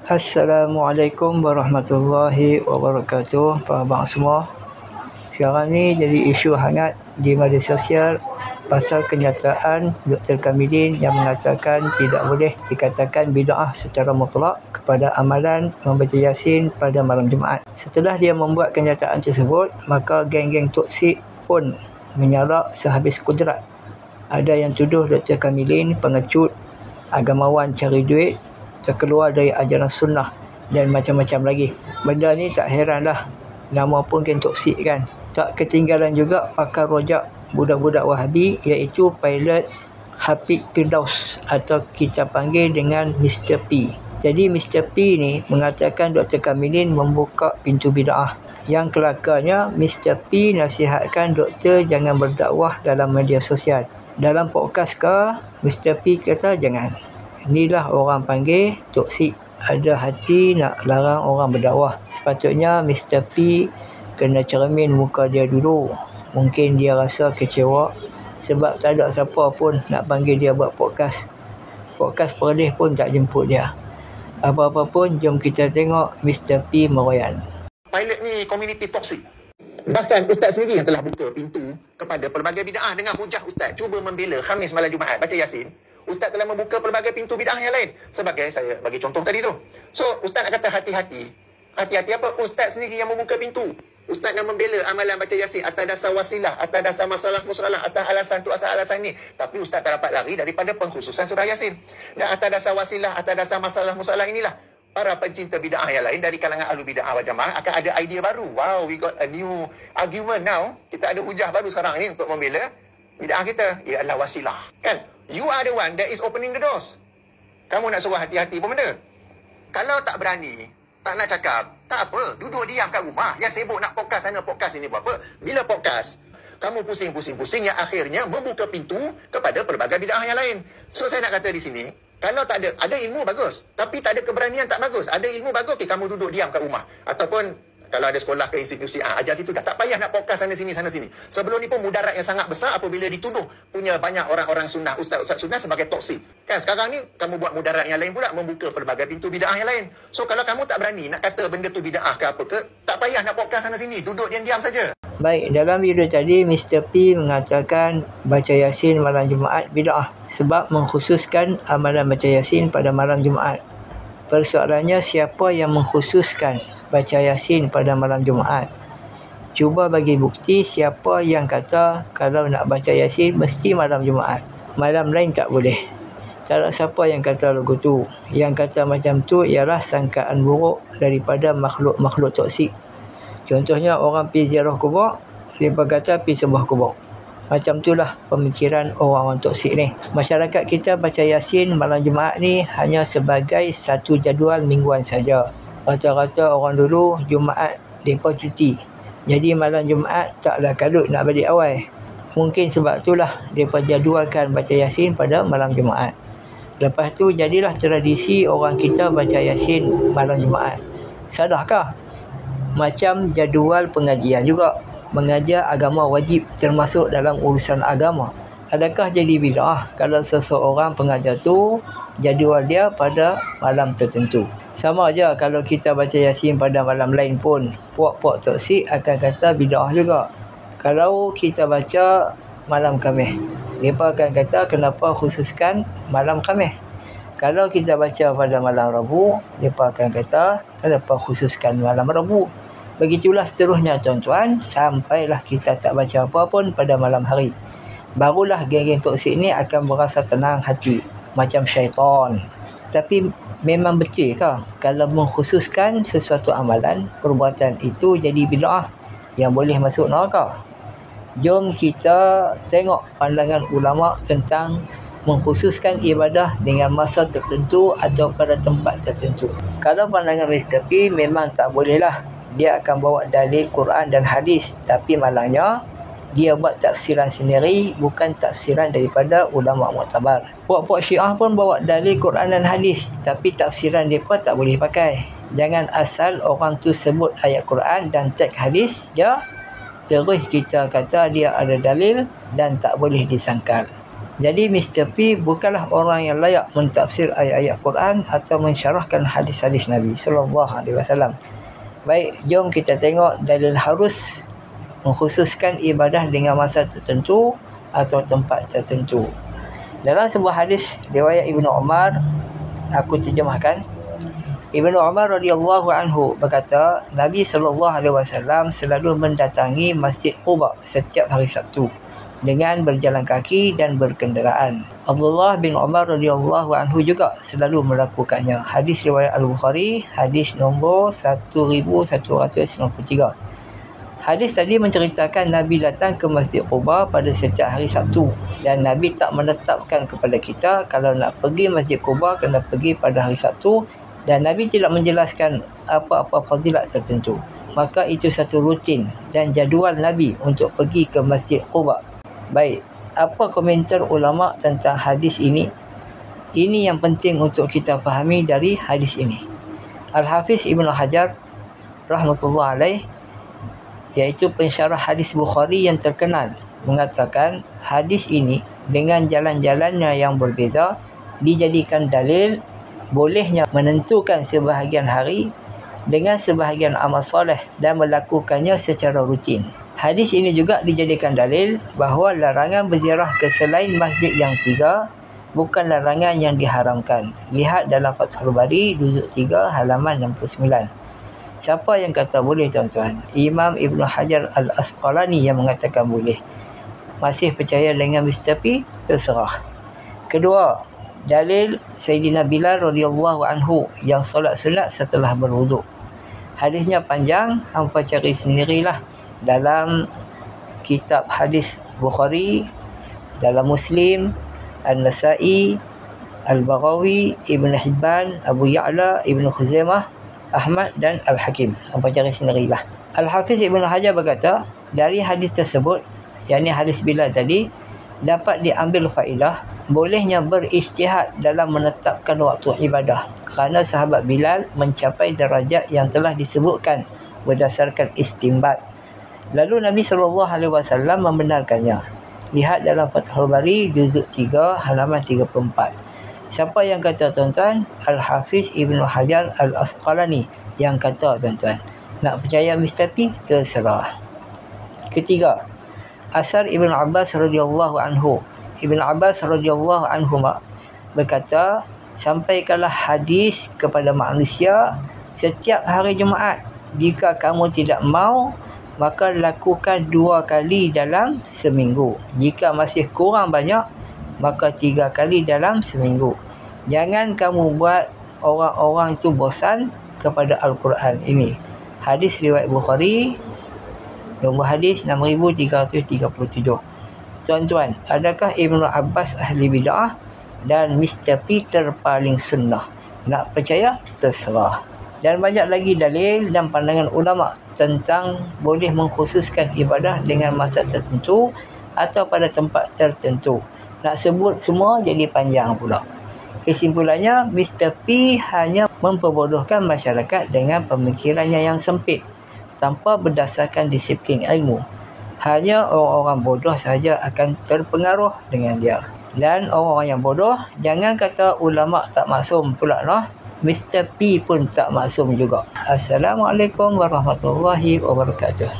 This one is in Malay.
Assalamualaikum warahmatullahi wabarakatuh, Pak Abang semua. Sekarang ni jadi isu hangat di media sosial pasal kenyataan Dr. Kamilin yang mengatakan tidak boleh dikatakan bid'ah secara mutlak kepada amalan membaca Yasin pada malam Jumaat. Setelah dia membuat kenyataan tersebut, maka geng-geng toksik pun menyalak sehabis kudrat. Ada yang tuduh Dr. Kamilin pengecut, agamawan cari duit, terkeluar dari ajaran sunnah dan macam-macam lagi. Benda ni tak heranlah, nama pun geng toksik kan. Tak ketinggalan juga pakar rojak budak-budak Wahabi iaitu pilot Hafid Firdaus atau kita panggil dengan Mr. P. Jadi Mr. P ni mengatakan Dr. Kamilin membuka pintu bid'ah. Yang kelakarnya Mr. P nasihatkan doktor jangan berdakwah dalam media sosial. Dalam podcast ke, Mr. P kata jangan. Inilah orang panggil toksik. Ada hati nak larang orang berdakwah. Sepatutnya Mr. P kena cermin muka dia dulu. Mungkin dia rasa kecewa sebab tak ada siapa pun nak panggil dia buat podcast. Podcast Perlis pun tak jemput dia. Apa-apa pun, jom kita tengok Mr. P meroyan. Pilot ni komuniti toksik. Bahkan Ustaz sendiri yang telah buka pintu kepada pelbagai bid'ah dengan hujah Ustaz cuba membela Khamis malam Jumaat baca Yasin. Ustaz telah membuka pelbagai pintu bid'ah yang lain. Sebagai saya bagi contoh tadi tu. So, Ustaz nak kata hati-hati. Hati-hati apa? Ustaz sendiri yang membuka pintu. Ustaz nak membela amalan baca Yasin atas dasar wasilah, atas dasar masalah-musalah, atas alasan tu, asal alasan ni. Tapi Ustaz tak dapat lari daripada pengkhususan surah Yasin. Dan atas dasar wasilah, atas dasar masalah-musalah inilah, para pencinta bid'ah yang lain dari kalangan ahlu bid'ah wal jamaah akan ada idea baru. Wow, we got a new argument now. Kita ada hujah baru sekarang ni untuk membela bid'ah kita. Ia adalah wasilah. Kan? You are the one that is opening the doors. Kamu nak suruh hati-hati pun benda. Kalau tak berani, tak nak cakap, tak apa. Duduk diam kat rumah. Yang sibuk nak podcast sana, podcast ini buat apa? Bila podcast, kamu pusing-pusing-pusing yang akhirnya membuka pintu kepada pelbagai bid'ah yang lain. So, saya nak kata di sini, kalau tak ada ilmu bagus. Tapi tak ada keberanian tak bagus. Ada ilmu bagus, okay, kamu duduk diam kat rumah. Ataupun kalau ada sekolah ke institusi, ajar situ dah. Tak payah nak podcast sana sini. Sebelum ni pun mudarat yang sangat besar apabila dituduh punya banyak orang-orang sunnah, ustaz-ustaz sunnah sebagai toksik. Kan sekarang ni kamu buat mudarat yang lain pula, membuka pelbagai pintu bid'ah yang lain. So kalau kamu tak berani nak kata benda tu bid'ah ke apa ke, tak payah nak podcast sana sini. Duduk diam-diam saja. Baik, dalam video tadi Mr. P mengatakan baca Yasin malam Jumaat bid'ah sebab mengkhususkan amalan baca Yasin pada malam Jumaat. Persoalannya, siapa yang mengkhususkan baca Yasin pada malam Jumaat? Cuba bagi bukti siapa yang kata kalau nak baca Yasin mesti malam Jumaat. Malam lain tak boleh. Tak ada siapa yang kata lagu tu. Yang kata macam tu ialah sangkaan buruk daripada makhluk-makhluk toksik. Contohnya orang pergi ziarah kubur, mereka kata pergi sembah kubur. Macam itulah pemikiran orang-orang toksik ni. Masyarakat kita baca Yasin malam Jumaat ni hanya sebagai satu jadual mingguan saja. Rata-rata orang dulu Jumaat mereka cuti. Jadi malam Jumaat taklah kalut nak balik awal. Mungkin sebab itulah mereka jadualkan baca Yasin pada malam Jumaat. Lepas tu jadilah tradisi orang kita baca Yasin malam Jumaat. Sadarkah? Macam jadual pengajian juga. Mengajar agama wajib termasuk dalam urusan agama. Adakah jadi bid'ah kalau seseorang pengajar tu jadual dia pada malam tertentu? Sama aja kalau kita baca Yasin pada malam lain pun, puak-puak toksik akan kata bid'ah juga. Kalau kita baca malam Khamis, mereka akan kata kenapa khususkan malam Khamis. Kalau kita baca pada malam Rabu, mereka akan kata kenapa khususkan malam Rabu. Begitulah seterusnya tuan-tuan, sampailah kita tak baca apa pun pada malam hari. Barulah geng-geng toksik ni akan berasa tenang hati, macam syaitan. Tapi memang betul ke kalau mengkhususkan sesuatu amalan, perbuatan itu jadi bid'ah yang boleh masuk neraka? Jom kita tengok pandangan ulama tentang mengkhususkan ibadah dengan masa tertentu atau pada tempat tertentu. Kalau pandangan Mr. P memang tak bolehlah. Dia akan bawa dalil Quran dan hadis, tapi malangnya dia buat tafsiran sendiri, bukan tafsiran daripada ulama muktabar. Puak-puak Syiah pun bawa dalil Quran dan hadis, tapi tafsiran mereka tak boleh pakai. Jangan asal orang tu sebut ayat Quran dan teks hadis je, terus kita kata dia ada dalil dan tak boleh disangkal. Jadi Mr. P bukanlah orang yang layak mentafsir ayat-ayat Quran atau mensyarahkan hadis-hadis Nabi sallallahu alaihi wasallam. Baik, jom kita tengok dalil harus mengkhususkan ibadah dengan masa tertentu atau tempat tertentu. Dalam sebuah hadis riwayat Ibnu Umar, aku terjemahkan. Ibnu Umar radhiyallahu anhu berkata, Nabi sallallahu alaihi wasallam selalu mendatangi Masjid Quba setiap hari Sabtu dengan berjalan kaki dan berkenderaan. Abdullah bin Umar radhiyallahu anhu juga selalu melakukannya. Hadis riwayat Al-Bukhari, hadis nombor 1193. Hadis tadi menceritakan Nabi datang ke Masjid Quba pada setiap hari Sabtu dan Nabi tak menetapkan kepada kita kalau nak pergi Masjid Quba kena pergi pada hari Sabtu, dan Nabi tidak menjelaskan apa-apa fadilat tertentu. Maka itu satu rutin dan jadual Nabi untuk pergi ke Masjid Quba. Baik, apa komentar ulama tentang hadis ini? Ini yang penting untuk kita fahami dari hadis ini. Al-Hafiz Ibnu Hajar rahmatullah alaih, iaitu pensyarah hadis Bukhari yang terkenal, mengatakan hadis ini dengan jalan-jalannya yang berbeza dijadikan dalil bolehnya menentukan sebahagian hari dengan sebahagian amal soleh dan melakukannya secara rutin. Hadis ini juga dijadikan dalil bahawa larangan berziarah ke selain masjid yang 3 bukan larangan yang diharamkan. Lihat dalam Fathul Bari juzuk 3 halaman 69. Siapa yang kata boleh, tuan-tuan? Imam Ibnu Hajar Al-Asqalani yang mengatakan boleh. Masih percaya dengan Mr. P? Terserah. Kedua, dalil Sayyidina Bilal radhiyallahu anhu yang solat sunat setelah berwuduk. Hadisnya panjang, hampa cari sendirilah dalam kitab hadis Bukhari, dalam Muslim, An-Nasa'i, Al-Baghawi, Ibn Hibban, Abu Ya'la, Ibn Khuzaimah, Ahmad dan Al-Hakim. Hampa cari sendirilah. Al-Hafiz Ibn Hajar berkata, dari hadis tersebut, yakni hadis Bilal tadi, dapat diambil faedah bolehnya berijtihad dalam menetapkan waktu ibadah kerana sahabat Bilal mencapai darajat yang telah disebutkan berdasarkan istinbat. Lalu Nabi SAW membenarkannya. Lihat dalam Fathul Bari juzuk 3 halaman 34. Siapa yang kata, tuan-tuan? Al-Hafiz Ibnu Hajar Al-Asqalani yang kata, tuan-tuan. Nak percaya Mr. P? Terserah. Ketiga, asar Ibn Abbas radhiyallahu anhu. Ibn Abbas radhiyallahu anhuma berkata, sampaikanlah hadis kepada manusia setiap hari Jumaat. Jika kamu tidak mau, maka lakukan 2 kali dalam seminggu. Jika masih kurang banyak, maka 3 kali dalam seminggu. Jangan kamu buat orang-orang itu bosan kepada Al-Quran ini. Hadis riwayat Bukhari, nombor hadis 6337. Tuan-tuan, adakah Ibnu Abbas ahli bid'ah dan Mr. Peter paling sunnah? Nak percaya? Terserah. Dan banyak lagi dalil dan pandangan ulama tentang boleh mengkhususkan ibadah dengan masa tertentu atau pada tempat tertentu. Nak sebut semua jadi panjang pula. Kesimpulannya, Mr. P hanya memperbodohkan masyarakat dengan pemikirannya yang sempit tanpa berdasarkan disiplin ilmu. Hanya orang-orang bodoh saja akan terpengaruh dengan dia. Dan orang-orang yang bodoh, jangan kata ulama tak maksum pula noh. Mr. P pun tak maksum juga. Assalamualaikum warahmatullahi wabarakatuh.